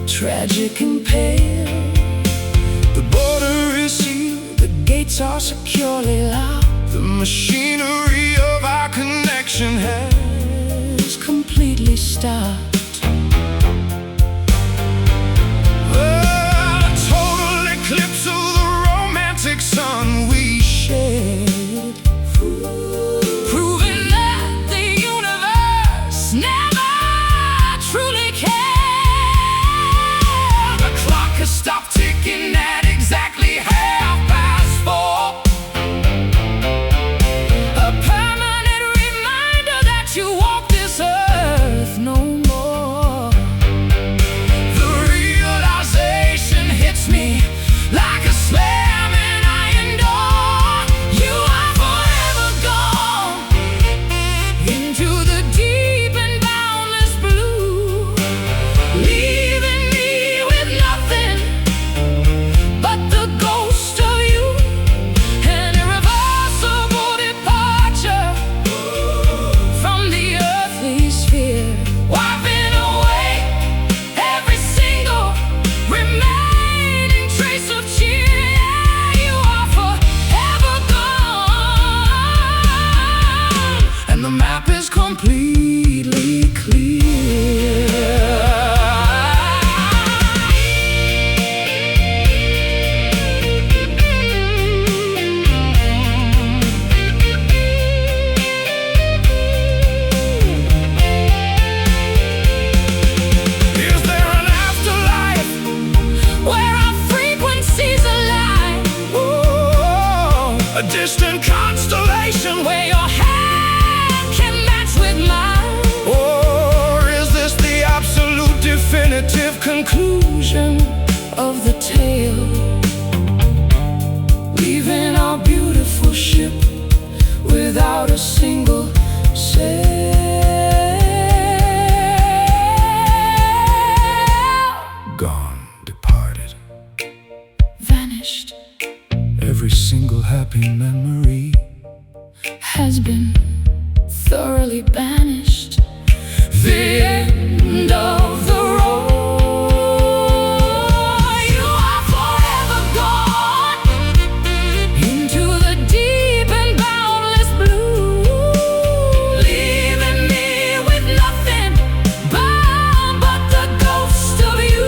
tragic and pale. The border is sealed, the gates are securely locked. The machinery of our connection has completely stopped. A total eclipse of the romantic sun we shared, proving that the universe never truly cared. The clock has stopped ticking at exactly 4:30. A permanent reminder that you walk this earth no more. The realization hits me like a slamming iron door. You are forever gone into the deep and boundless blue, leaving me with nothing but the ghost of you, an irreversible departure from the earthly sphere, wiping away every single remaining trace of cheer. Yeah, you are forever gone, and the map is completely clear. Is there an afterlife where our frequencies align? Oh, a distant constellation where your hand can match with mine? Or is this the absolute definitive conclusion of the tale, leaving our beautiful ship without a single sail? Gone, departed, vanished. Every single happy memory has been thoroughly banished. The end of the road. You are forever gone into the deep and boundless blue, leaving me with nothing but the ghost of you,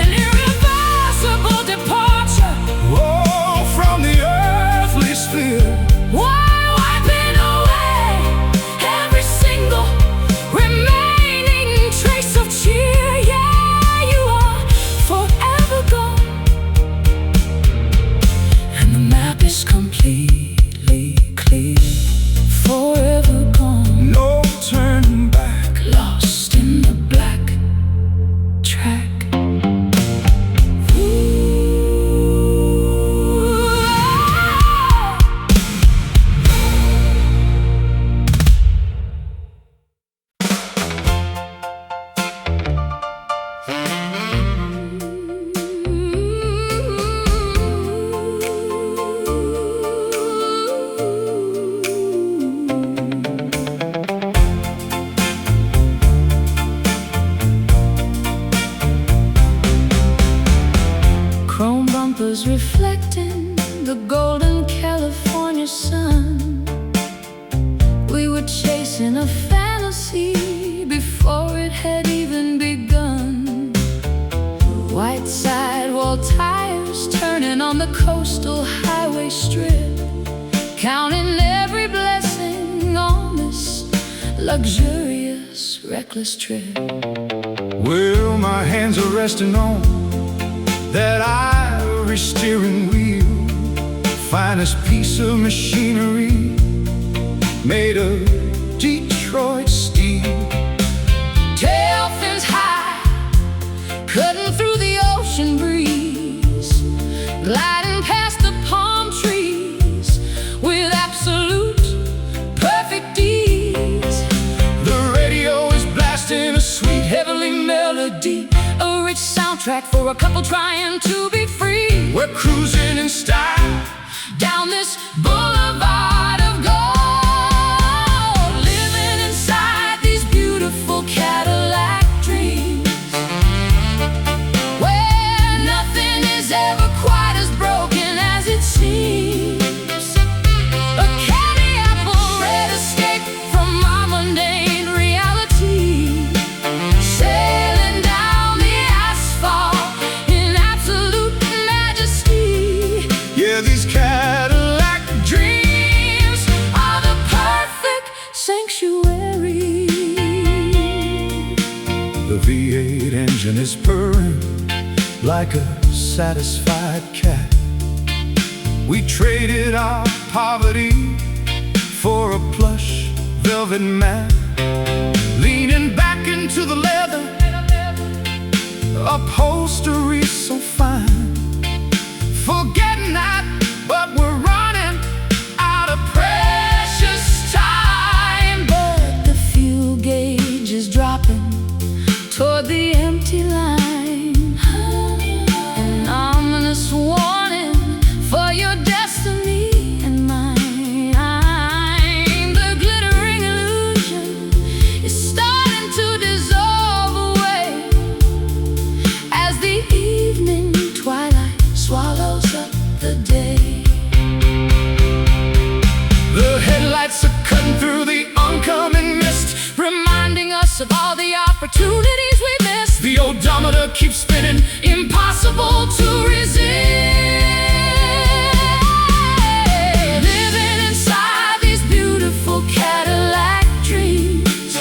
an irreversible departure, oh, from the earthly sphere. Why wiping away every single remaining trace of cheer? Yeah, you are forever gone, and the map is completely clear. Forever gone, no turning back, lost in the black track. Chrome bumpers reflecting the golden California sun. We were chasing a fantasy before it had even begun. White sidewall tires turning on the coastal highway strip, counting every blessing on this luxurious, reckless trip. Well, my hands are resting on that ivory steering wheel, finest piece of machinery made of Detroit steel. Tail fins high, cutting through the ocean breeze, gliding past the palm trees with absolute perfect ease. The radio is blasting a sweet heavenly melody, a rich sound soundtrack for a couple trying to be free. We're cruising in style Down this boulevard of gold, living inside these beautiful Cadillac dreams, where nothing is ever quite as broken as it seems. A candy apple red escape from our mundane reality, sailing down the asphalt in absolute majesty. Yeah, these Cadillac Dreams are the perfect sanctuary. The V8 engine is purring like a satisfied cat. We traded our poverty for a plush velvet mat, leaning back into the leather upholstery so fine, forgetting that, but we're running out of precious time. But the fuel gauge is dropping toward the empty line, an ominous warning for your destiny and mine. The glittering illusion is starting to dissolve away as the evening twilight swallows up the day. The headlights are cutting through the oncoming mist, Reminding us of all the opportunities we missed. the odometer keeps spinning, Impossible to resist. Living inside these beautiful Cadillac dreams,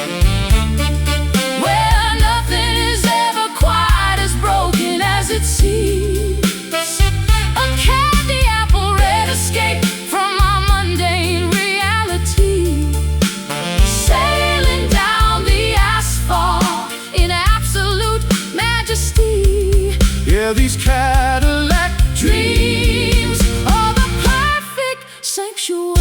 where nothing is ever quite as broken as it seems. A candy apple red escape from our mundane reality, sailing down the asphalt in absolute majesty. yeah, these Cadillac Dreams are the perfect sanctuary.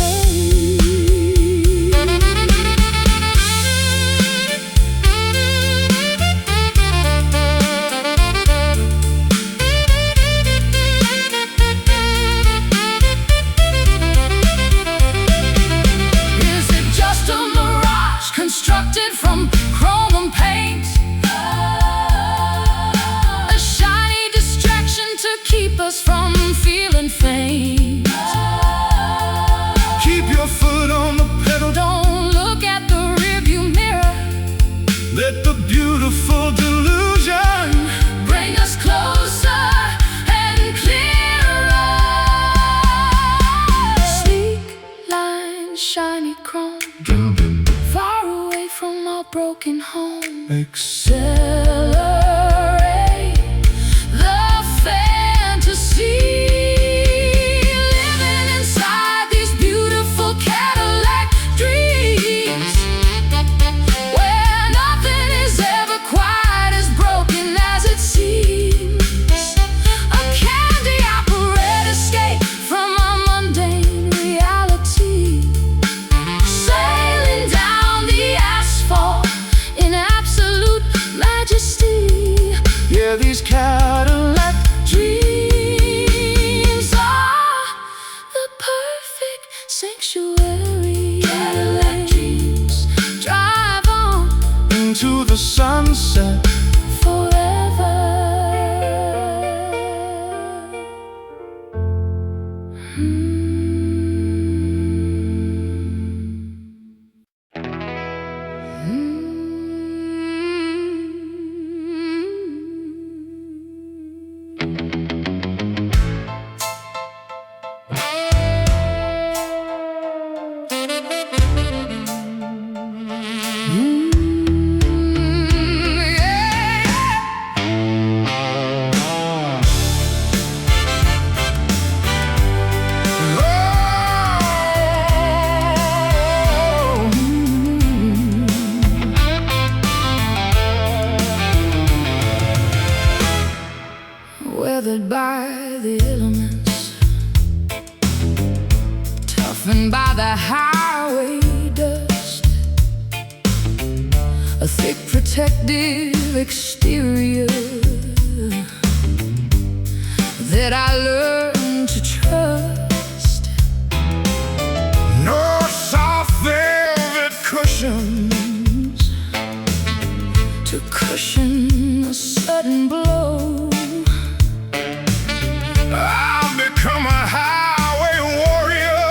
Is it just a mirage constructed from chrome and paint? A shiny distraction to keep us from feeling faint. Keep your foot on the pedal, Don't look at the rearview mirror. let the beautiful delusion Bring us closer and clearer. Sleek lines, shiny chrome, far away from our broken home. Accelerate the fantasy. Living inside these beautiful Cadillac dreams, where nothing is ever quite as broken as it seems. A candy apple red escape from our mundane reality, sailing down the asphalt in absolute majesty. yeah, these Cadillac Dreams are the perfect sanctuary. Cadillac dreams drive on into the sunset. forever. Weathered by the elements, toughened by the highway dust, a thick protective exterior that I learned to trust. No soft velvet cushions to cushion a sudden blow. I've become a highway warrior.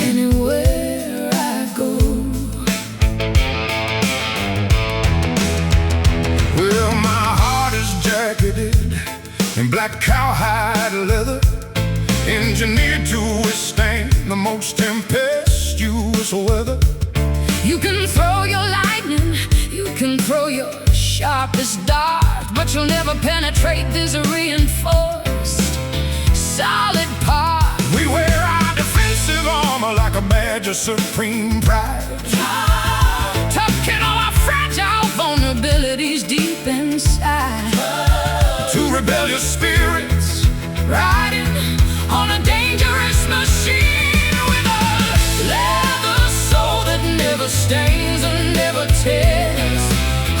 Anywhere I go. Well, my heart is jacketed in black cowhide leather, engineered to withstand the most tempestuous weather. You can throw your lightning, you can throw your sharpest dart, but you'll never penetrate this reinforced solid part. We wear our defensive armor like a badge of supreme pride, Tucking all our fragile vulnerabilities deep inside. two rebellious spirits Riding on a dangerous machine with a leather soul that never stains and never tears.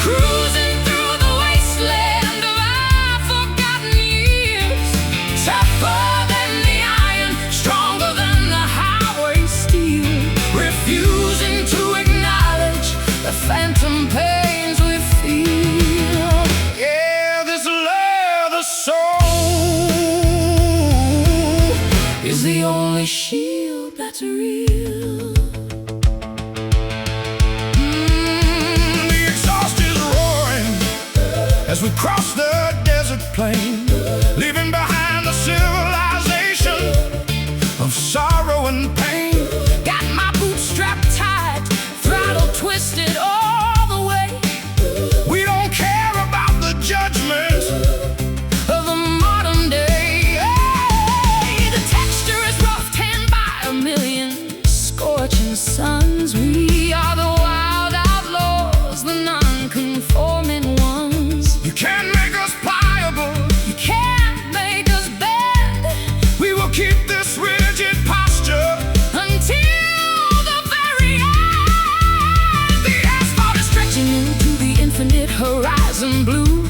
Cruising through the wasteland of our forgotten years. Tougher than the iron, stronger than the highway steel. Refusing to acknowledge the phantom pains we feel. Yeah, this leather soul Is the only shield that's real. The exhaust is roaring as we cross the desert plain, leaving behind the civilization of sorrow and pain. Got my boots strapped tight, throttle twisted all the way. We don't care about the judgment Of the modern day. Hey, the texture is rough, tanned by a million scorching suns. We are the wild outlaws, the non-conforming ones. You can't make us pliable. You can't make us bend We will keep this rigid posture. until the very end. The asphalt is stretching into the infinite horizon blue.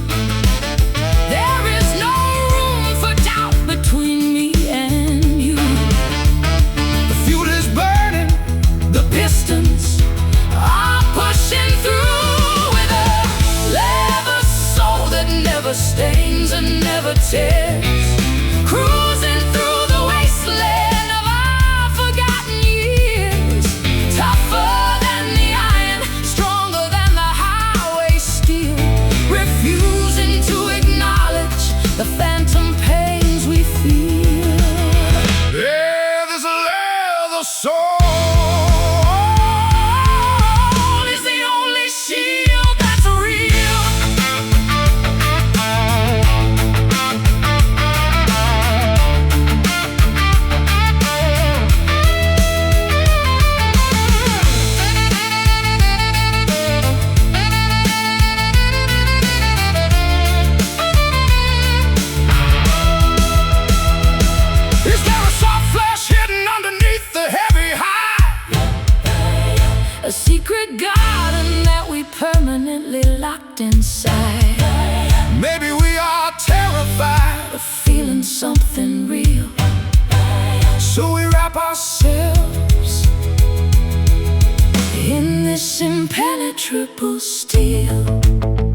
There is no room for doubt between me and you. The fuel is burning. The pistons are pushing through with a leather soul that never stains and never tears. Cruising through the wasteland of our forgotten years. Tougher than the iron, stronger than the highway steel. Refusing to acknowledge the phantom pains we feel. Yeah, this leather soul Is the only shield that's real. Is there a soft flesh hidden underneath the heavy hide? A secret garden that we permanently locked inside. Maybe we are terrified, Of feeling something real. so we wrap ourselves In this impenetrable steel.